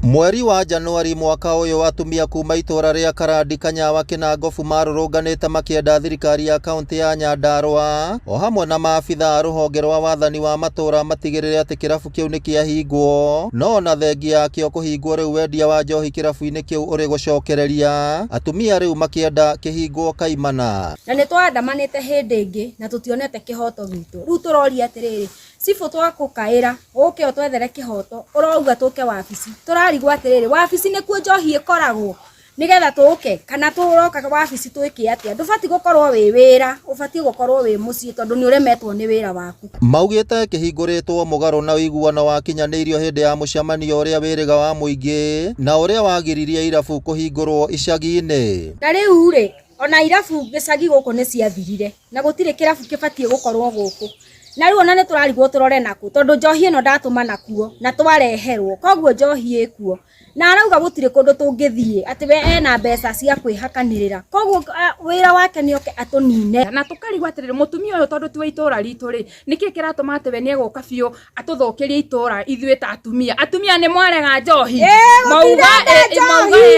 Mweri wa Januari mwaka uyu atumia kuma itura ria Karandi, Kanyawa, Kinangofu marurunganite makienda thirikari ya kaunti ya Nyandarua o hamwe na maabitha ruhonge rwa wathani wa matura matigirire ati kirabu kiu ni kiahingwo, no na thengia yakio kuhingwo riu wendia wa njohi kirabu-ini kiu uri gucokereria atumia riu makienda kihingwo kaimana. Na ni twandamanite hindi ingi na tutionete kihoto gitu. Riu turoria atiriri sifu twakukaira uke otwethere kihoto urauga tuke wabici turarigwa atiriri wabici ni kuo njohi ikoragwo nigetha tuke kana turoka wabici twiki atia ndubati gukorwo wi wira ubati gukorwo wi mucii tondu ni uremetwo ni wira waku. Maugite kihinguritwo mugaro na uiguano wa kinyanirio hindi ya mucemanio uria wiriga wa muingi na uria wagiririe irabu kuhingurwo icagi-ini. Na riu ri ona irabu gicagi guku ni ciathirire na gutire kirabu kibatie gukorwo guku. Na riu ona ni turarigwo turore naku tondu njohi ino ndatuma nakuo na twareherwo koguo njohi ikuo na arauga gutire kundu tungithie ati we ena mbeca cia kwihakanirira koguo wira wake ni oke atunine na tukarigwa atiriri mutumia uyu tondu tiwe itura ritu ri niki kiratuma ati we ni egoka biu atuthokerie itura ithuĩ ta atumia ni mwarega njohi mauga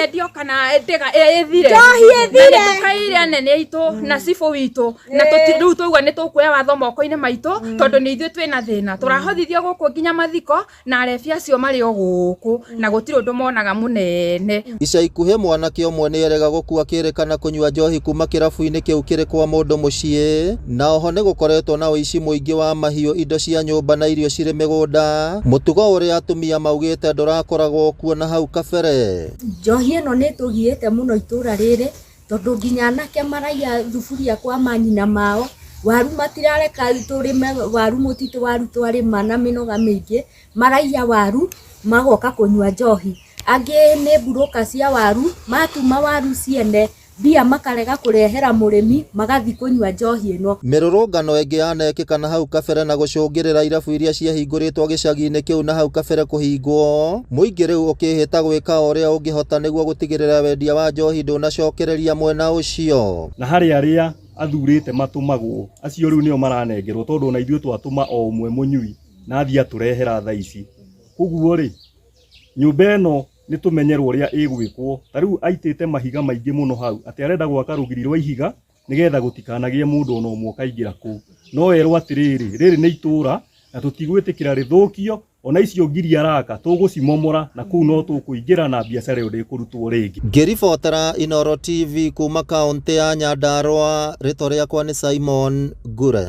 endio kana ndega ithire njohi ithire tukaire anene aitu na cibu witu na tutiru tuigwa ni tukuoya watho moko-ini maitu tondu ni ithuĩ twina thina turahothithio guku nginya mathiko na arebi acio mari o guku na gutiri undu monaga munene. Ica ikuhe mwanake umwe ni erega gukua akirikana kunyua njohi kuma kirabu-ini kiu kiri kwa mundu mucii na oho ni gukoretwo na uici muingi wa mahiu, indo cia nyumba na irio ciri migunda, mutugo uria atumia maugite ndurakoragwo kuo na hau kabere. Njohi ino ni tugiite muno itura riri tondu nginya anake maraia thuburia kwa manyina mao waru matirareka turime waru mutitu waru twarima na minoga mingi maraia waru magoka kunyua njohi. Angi ni mburuka cia waru matuma waru ciene bia makarega kurehera murimi magathi kunyua njohi ino. Mirurungano ingi yanekika na hau kabere na gucungirira irabu iria ciahinguritwo gicagi-ini kiu na hau kabere kuhingwo, muingi riu ukihita gwika uria ungihota niguo gutigirira wendia wa njohi ndunacokereria mwena ucio. Na hari aria athurite matumagwo acio riu nio maranengerwo tondu na ithuĩ twatuma o umwe munyui na athia aturehera thaa ici. Koguo ri nyumba ino ni tumenyerwo uria igwikwo. Tariu aitite mahiga maingi muno hau ati arenda gwaka rugiri rwa ihiga nigetha gutikanagie mundu ono umwe kaingira ku, no erwo atiriri riri ni itura na tutigwitikira rithukio ona icio ngiri araka tugucimomora na kuu no tukuingira na biacara iyo ndikurutwo ringi. Ngiribotera Inooro TV kuma kaunti ya Nyandarua, ritwa riakwa ni Simon Ngure.